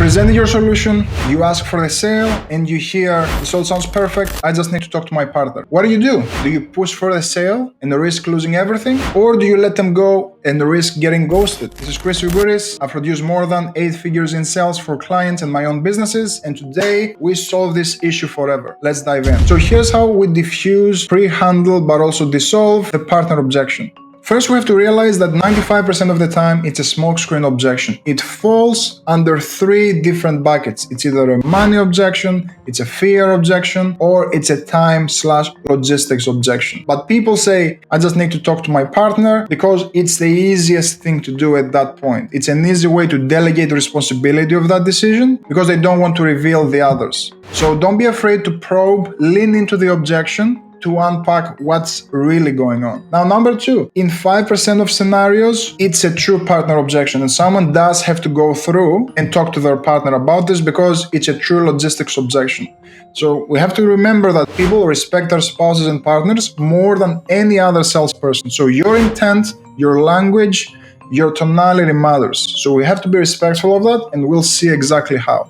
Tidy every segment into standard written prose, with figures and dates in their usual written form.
presented your solution, you ask for the sale, and you hear, this all sounds perfect, I just need to talk to my partner. What do? Do you push for the sale and risk losing everything? Or do you let them go and risk getting ghosted? This is Chris Uguris. I've produced more than 8 figures in sales for clients and my own businesses, and today we solve this issue forever. Let's dive in. So here's how we diffuse, pre-handle, but also dissolve the partner objection. First, we have to realize that 95% of the time, it's a smokescreen objection. It falls under 3 different buckets. It's either a money objection, it's a fear objection, or it's a time/logistics objection. But people say, I just need to talk to my partner because it's the easiest thing to do at that point. It's an easy way to delegate the responsibility of that decision because they don't want to reveal the others. So don't be afraid to probe, lean into the objection, to unpack what's really going on. Now, number 2, in 5% of scenarios, it's a true partner objection, and someone does have to go through and talk to their partner about this because it's a true logistics objection. So we have to remember that people respect their spouses and partners more than any other salesperson. So your intent, your language, your tonality matters. So we have to be respectful of that, and we'll see exactly how.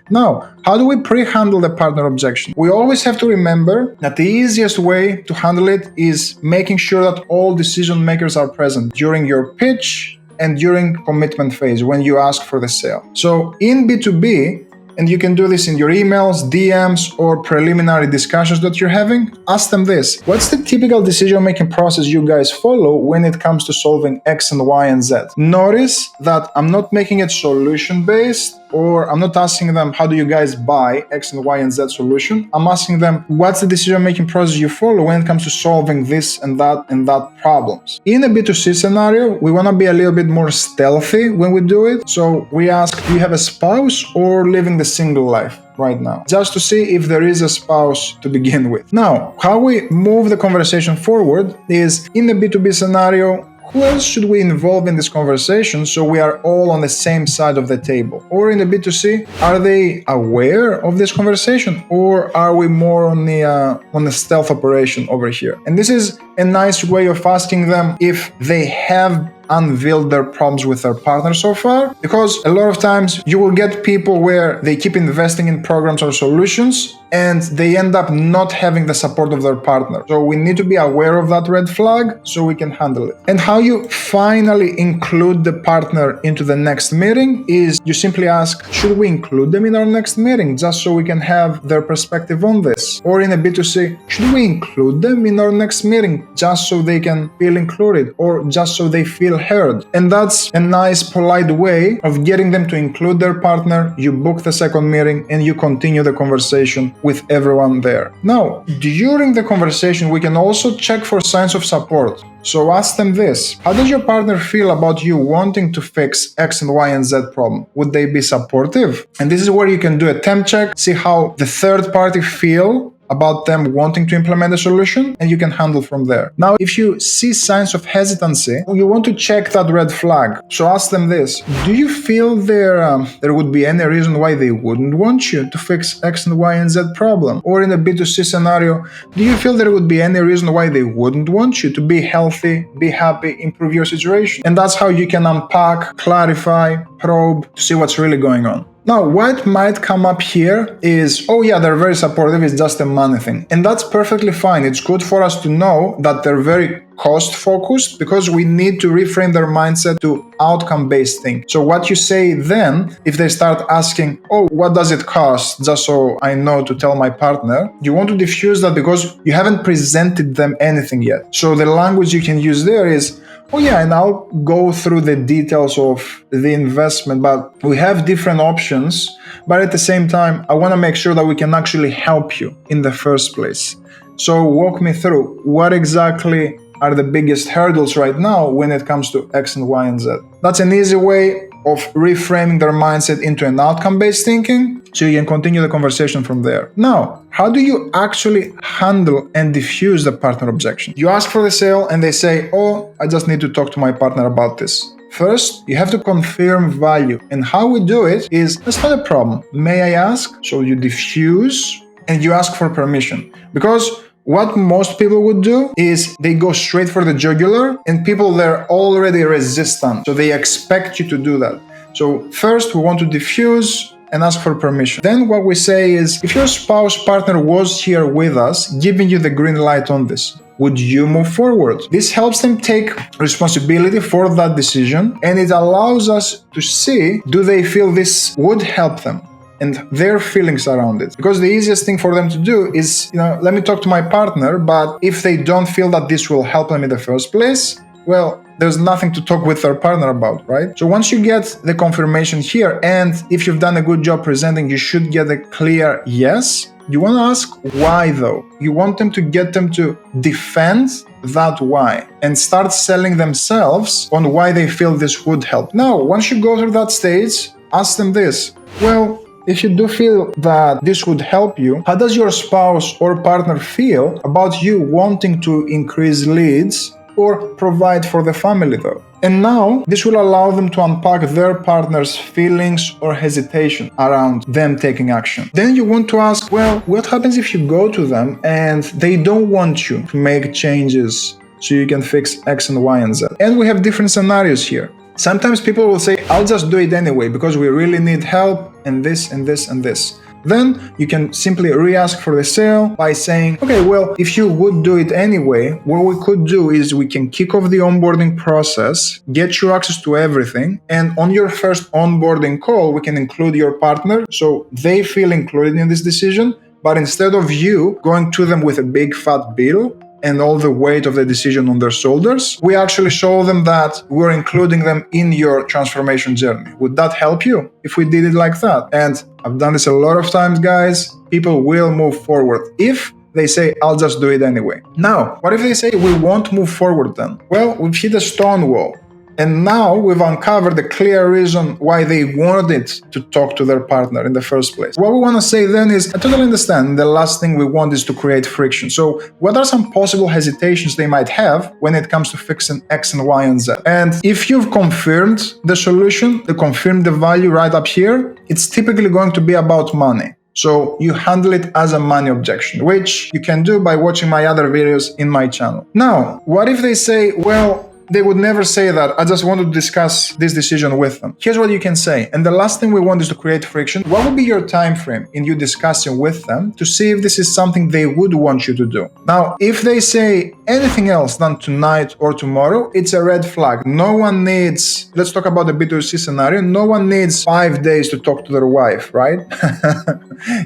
Now, how do we pre-handle the partner objection? We always have to remember that the easiest way to handle it is making sure that all decision makers are present during your pitch and during commitment phase when you ask for the sale. So in B2B, and you can do this in your emails, DMs, or preliminary discussions that you're having, ask them this. What's the typical decision-making process you guys follow when it comes to solving X and Y and Z? Notice that I'm not making it solution-based, or I'm not asking them, how do you guys buy X and Y and Z solution? I'm asking them, what's the decision-making process you follow when it comes to solving this and that problems? In a B2C scenario, we want to be a little bit more stealthy when we do it. So we ask, do you have a spouse or living the single life right now? Just to see if there is a spouse to begin with. Now, how we move the conversation forward is in the B2B scenario, who else should we involve in this conversation so we are all on the same side of the table? Or in the B2C, are they aware of this conversation, or are we more on the stealth operation over here? And this is a nice way of asking them if they have unveiled their problems with their partner so far, because a lot of times you will get people where they keep investing in programs or solutions and they end up not having the support of their partner. So we need to be aware of that red flag so we can handle it. And how you finally include the partner into the next meeting is you simply ask, should we include them in our next meeting just so we can have their perspective on this? Or in a B2C, should we include them in our next meeting just so they can feel included or just so they feel heard? And that's a nice, polite way of getting them to include their partner. You book the second meeting and you continue the conversation with everyone there. Now, during the conversation, we can also check for signs of support. So ask them this. How does your partner feel about you wanting to fix X and Y and Z problem? Would they be supportive? And this is where you can do a temp check, see how the third party feel about them wanting to implement a solution, and you can handle from there. Now, if you see signs of hesitancy, you want to check that red flag. So ask them this. Do you feel there would be any reason why they wouldn't want you to fix X and Y and Z problem? Or in a B2C scenario, do you feel there would be any reason why they wouldn't want you to be healthy, be happy, improve your situation? And that's how you can unpack, clarify, probe to see what's really going on. Now, what might come up here is, oh yeah, they're very supportive, it's just a money thing. And that's perfectly fine. It's good for us to know that they're very cost focused because we need to reframe their mindset to outcome-based thing. So what you say then, if they start asking, oh, what does it cost? Just so I know to tell my partner, you want to diffuse that because you haven't presented them anything yet. So the language you can use there is, oh yeah, and I'll go through the details of the investment, but we have different options. But at the same time, I want to make sure that we can actually help you in the first place. So walk me through what exactly are the biggest hurdles right now when it comes to X and Y and Z. That's an easy way of reframing their mindset into an outcome-based thinking, so you can continue the conversation from there. Now, how do you actually handle and diffuse the partner objection? You ask for the sale and they say, oh, I just need to talk to my partner about this. First, you have to confirm value. And how we do it is, that's not a problem. May I ask? So you diffuse and you ask for permission. Because what most people would do is they go straight for the jugular, and people, they're already resistant. So they expect you to do that. So first we want to diffuse and ask for permission. Then what we say is, if your spouse partner was here with us, giving you the green light on this, would you move forward? This helps them take responsibility for that decision, and it allows us to see, do they feel this would help them? And their feelings around it. Because the easiest thing for them to do is, let me talk to my partner, but if they don't feel that this will help them in the first place, well, there's nothing to talk with their partner about, right? So once you get the confirmation here, and if you've done a good job presenting, you should get a clear yes. You want to ask why though. You want them to get them to defend that why and start selling themselves on why they feel this would help. Now, once you go through that stage, ask them this. Well, if you do feel that this would help you, how does your spouse or partner feel about you wanting to increase leads or provide for the family though? And now this will allow them to unpack their partner's feelings or hesitation around them taking action. Then you want to ask, well, what happens if you go to them and they don't want you to make changes so you can fix X and Y and Z? And we have different scenarios here. Sometimes people will say, I'll just do it anyway because we really need help and this and this and this. Then you can simply re-ask for the sale by saying, okay, well, if you would do it anyway, what we could do is we can kick off the onboarding process, get you access to everything, and on your first onboarding call, we can include your partner so they feel included in this decision. But instead of you going to them with a big fat bill and all the weight of the decision on their shoulders, we actually show them that we're including them in your transformation journey. Would that help you if we did it like that? And I've done this a lot of times, guys. People will move forward if they say, I'll just do it anyway. Now, what if they say, we won't move forward then? Well, we've hit a stone wall. And now we've uncovered the clear reason why they wanted to talk to their partner in the first place. What we want to say then is, I totally understand the last thing we want is to create friction. So what are some possible hesitations they might have when it comes to fixing X and Y and Z? And if you've confirmed the solution, confirmed the value right up here, it's typically going to be about money. So you handle it as a money objection, which you can do by watching my other videos in my channel. Now, what if they say, well, they would never say that, I just want to discuss this decision with them. Here's what you can say. And the last thing we want is to create friction. What would be your time frame in you discussing with them to see if this is something they would want you to do? Now, if they say anything else than tonight or tomorrow, it's a red flag. No one needs, let's talk about the B2C scenario, no one needs 5 days to talk to their wife, right?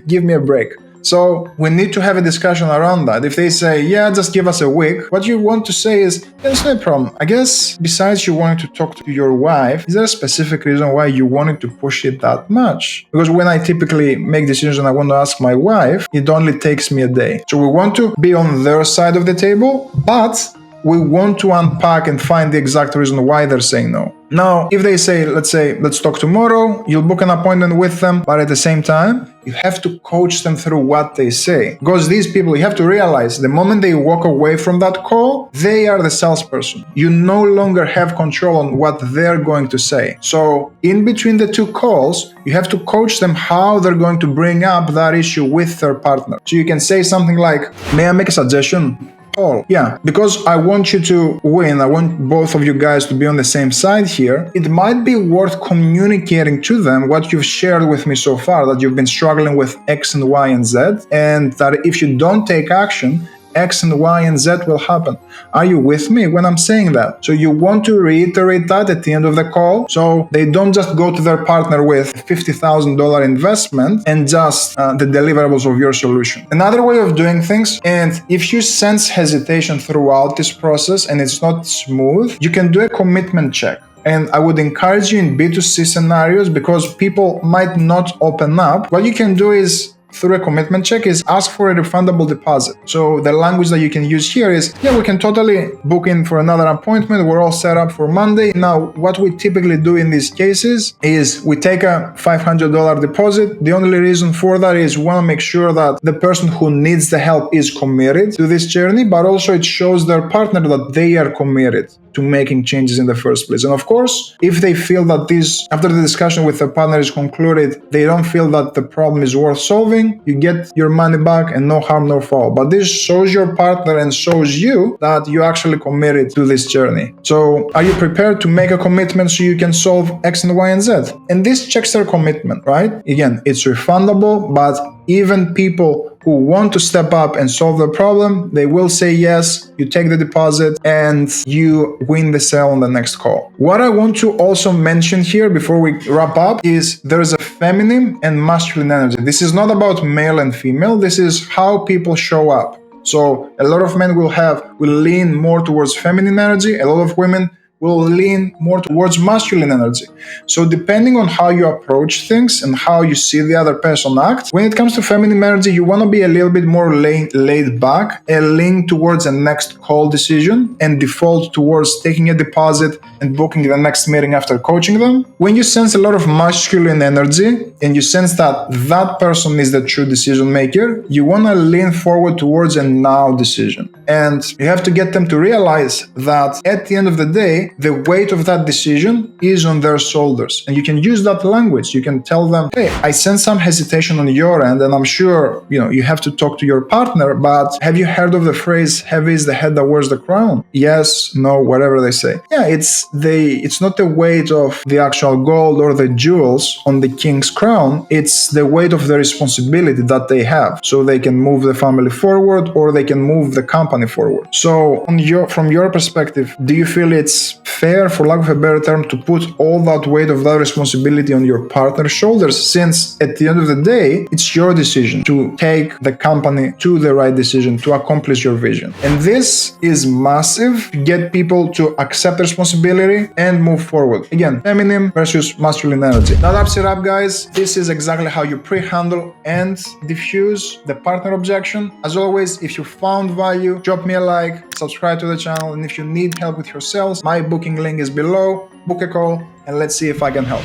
Give me a break. So we need to have a discussion around that. If they say, yeah, just give us a week, what you want to say is, there's no problem. I guess besides you wanting to talk to your wife, is there a specific reason why you wanted to push it that much? Because when I typically make decisions and I want to ask my wife, it only takes me a day. So we want to be on their side of the table, but we want to unpack and find the exact reason why they're saying no. Now, if they say, let's talk tomorrow, you'll book an appointment with them, but at the same time, you have to coach them through what they say. Because these people, you have to realize the moment they walk away from that call, they are the salesperson. You no longer have control on what they're going to say. So in between the two calls, you have to coach them how they're going to bring up that issue with their partner. So you can say something like, may I make a suggestion? Paul, yeah, because I want you to win, I want both of you guys to be on the same side here, it might be worth communicating to them what you've shared with me so far, that you've been struggling with X and Y and Z, and that if you don't take action, X and Y and Z will happen. Are you with me when I'm saying that? So you want to reiterate that at the end of the call, so they don't just go to their partner with a $50,000 investment and just the deliverables of your solution. Another way of doing things, and if you sense hesitation throughout this process and it's not smooth, you can do a commitment check. And I would encourage you in B2C scenarios, because people might not open up, what you can do is, through a commitment check, is ask for a refundable deposit. So the language that you can use here is, yeah, we can totally book in for another appointment. We're all set up for Monday. Now, what we typically do in these cases is we take a $500 deposit. The only reason for that is we want to make sure that the person who needs the help is committed to this journey, but also it shows their partner that they are committed to making changes in the first place. And of course, if they feel that this, after the discussion with the partner is concluded, they don't feel that the problem is worth solving, you get your money back and no harm, no foul. But this shows your partner and shows you that you actually committed to this journey. So are you prepared to make a commitment so you can solve X and Y and Z? And this checks their commitment, right? Again, it's refundable, but even people who want to step up and solve the problem, they will say yes, you take the deposit, and you win the sale on the next call. What I want to also mention here before we wrap up is there is a feminine and masculine energy. This is not about male and female, this is how people show up. So a lot of men will lean more towards feminine energy, a lot of women will lean more towards masculine energy. So depending on how you approach things and how you see the other person act, when it comes to feminine energy, you want to be a little bit more laid back and lean towards a next call decision and default towards taking a deposit and booking the next meeting after coaching them. When you sense a lot of masculine energy and you sense that that person is the true decision maker, you want to lean forward towards a now decision. And you have to get them to realize that at the end of the day, the weight of that decision is on their shoulders. And you can use that language. You can tell them, hey, I sense some hesitation on your end, and I'm sure, you have to talk to your partner, but have you heard of the phrase, heavy is the head that wears the crown? Yes, no, whatever they say. Yeah, it's not the weight of the actual gold or the jewels on the king's crown. It's the weight of the responsibility that they have. So they can move the family forward or they can move the company forward. So from your perspective, do you feel it's fair, for lack of a better term, to put all that weight of that responsibility on your partner's shoulders, since at the end of the day, it's your decision to take the company to the right decision to accomplish your vision. And this is massive to get people to accept responsibility and move forward. Again, feminine versus masculine energy. That wraps it up, guys. This is exactly how you pre-handle and diffuse the partner objection. As always, if you found value, drop me a like, subscribe to the channel, and if you need help with your sales, my booking link is below. Book a call and let's see if I can help.